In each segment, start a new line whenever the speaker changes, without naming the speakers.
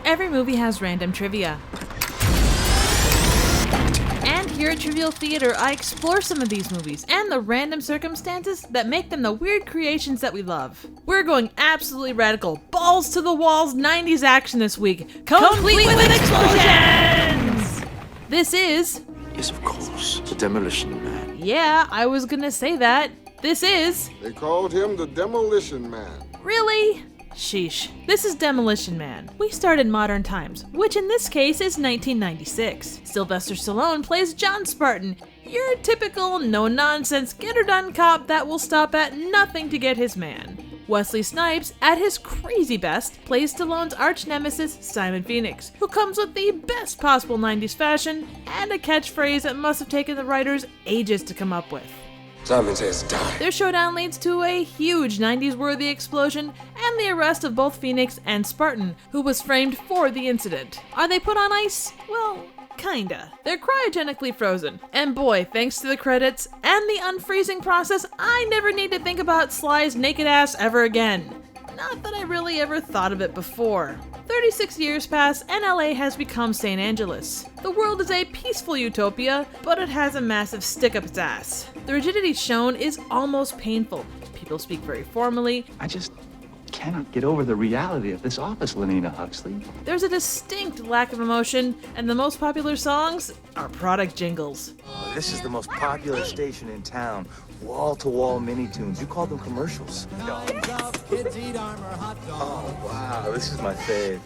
every movie has random trivia. And here at Trivial Theater, I explore some of these movies and the random circumstances that make them the weird creations that we love. We're going absolutely radical, balls to the walls 90s action this week, complete with explosions! This is...
Yes, of course, the Demolition Man.
Yeah, I was gonna say that. This is...
They called him the Demolition Man.
Really? Sheesh. This is Demolition Man. We start in modern times, which in this case is 1996. Sylvester Stallone plays John Spartan, your typical no-nonsense, get-her-done cop that will stop at nothing to get his man. Wesley Snipes, at his crazy best, plays Stallone's arch-nemesis Simon Phoenix, who comes with the best possible 90s fashion and a catchphrase that must have taken the writers ages to come up with.
Simon says die.
Their showdown leads to a huge 90s-worthy explosion and the arrest of both Phoenix and Spartan, who was framed for the incident. Are they put on ice? Well, kinda. They're cryogenically frozen. And boy, thanks to the credits and the unfreezing process, I never need to think about Sly's naked ass ever again. Not that I really ever thought of it before. 36 years pass and LA has become St. Angeles. The world is a peaceful utopia, but it has a massive stick up its ass. The rigidity shown is almost painful. People speak very formally.
I just cannot get over the reality of this office, Lenina Huxley.
There's a distinct lack of emotion, and the most popular songs are product jingles.
This is the most popular station in town. Wall-to-wall mini-tunes. You call them commercials. Oh, wow. This is my fave.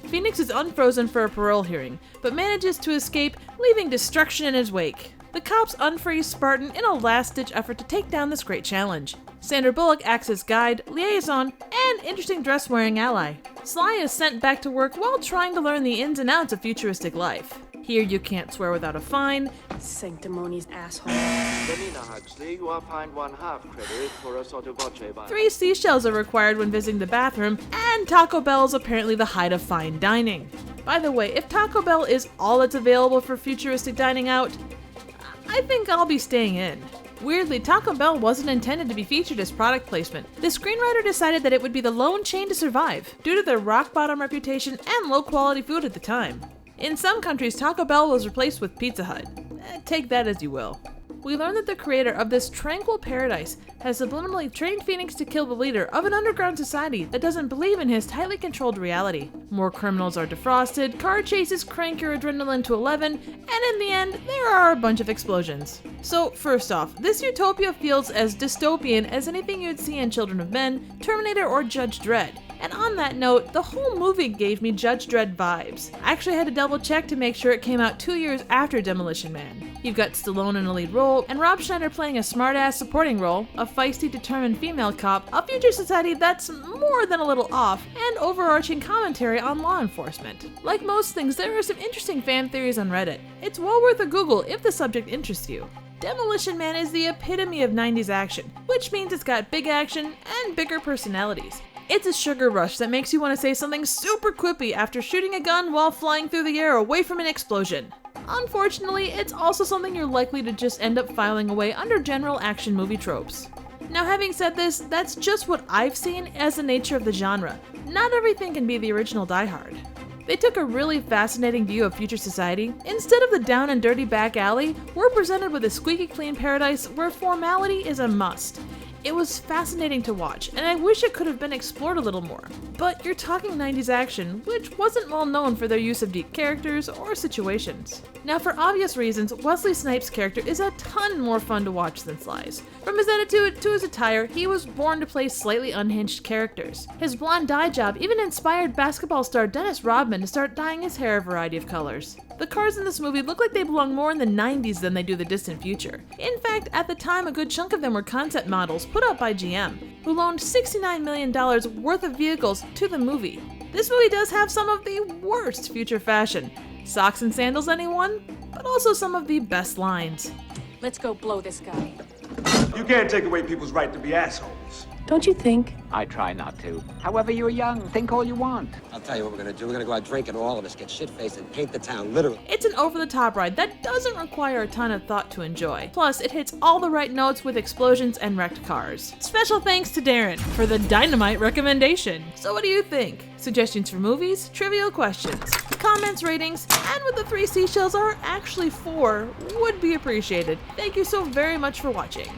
Phoenix is unfrozen for a parole hearing, but manages to escape, leaving destruction in his wake. The cops unfreeze Spartan in a last-ditch effort to take down this great challenge. Sandra Bullock acts as guide, liaison, and interesting dress-wearing ally. Sly is sent back to work while trying to learn the ins and outs of futuristic life. Here you can't swear without a fine.
Sanctimonious asshole.
Lenina Huxley, you are fined 1/2 credit for a sotto voce by...
3 seashells are required when visiting the bathroom, and Taco Bell is apparently the height of fine dining. By the way, if Taco Bell is all that's available for futuristic dining out, I think I'll be staying in. Weirdly, Taco Bell wasn't intended to be featured as product placement. The screenwriter decided that it would be the lone chain to survive, due to their rock-bottom reputation and low-quality food at the time. In some countries, Taco Bell was replaced with Pizza Hut. Take that as you will. We learn that the creator of this tranquil paradise has subliminally trained Phoenix to kill the leader of an underground society that doesn't believe in his tightly controlled reality. More criminals are defrosted, car chases crank your adrenaline to 11, and in the end, there are a bunch of explosions. So, first off, this utopia feels as dystopian as anything you'd see in Children of Men, Terminator, or Judge Dredd. And on that note, the whole movie gave me Judge Dredd vibes. I actually had to double check to make sure it came out 2 years after Demolition Man. You've got Stallone in a lead role, and Rob Schneider playing a smartass supporting role, a feisty, determined female cop, a future society that's more than a little off, and overarching commentary on law enforcement. Like most things, there are some interesting fan theories on Reddit. It's well worth a Google if the subject interests you. Demolition Man is the epitome of 90s action, which means it's got big action and bigger personalities. It's a sugar rush that makes you want to say something super quippy after shooting a gun while flying through the air away from an explosion. Unfortunately, it's also something you're likely to just end up filing away under general action movie tropes. Now, having said this, that's just what I've seen as the nature of the genre. Not everything can be the original Die Hard. They took a really fascinating view of future society. Instead of the down and dirty back alley, we're presented with a squeaky clean paradise where formality is a must. It was fascinating to watch, and I wish it could have been explored a little more. But you're talking 90s action, which wasn't well known for their use of deep characters or situations. Now, for obvious reasons, Wesley Snipes' character is a ton more fun to watch than Sly's. From his attitude to his attire, he was born to play slightly unhinged characters. His blonde dye job even inspired basketball star Dennis Rodman to start dyeing his hair a variety of colors. The cars in this movie look like they belong more in the 90s than they do the distant future. In fact, at the time, a good chunk of them were concept models put out by GM, who loaned $69 million worth of vehicles to the movie. This movie does have some of the worst future fashion. Socks and sandals, anyone? But also some of the best lines.
Let's go blow this guy.
You can't take away people's right to be assholes.
Don't you think?
I try not to. However, you're young. Think all you want.
I'll tell you what we're gonna do. We're gonna go out drinking, all of us, get shit-faced, and paint the town, literally.
It's an over-the-top ride that doesn't require a ton of thought to enjoy. Plus, it hits all the right notes with explosions and wrecked cars. Special thanks to Darren for the dynamite recommendation. So what do you think? Suggestions for movies, trivial questions, comments, ratings, and what the 3 seashells are actually for would be appreciated. Thank you so very much for watching.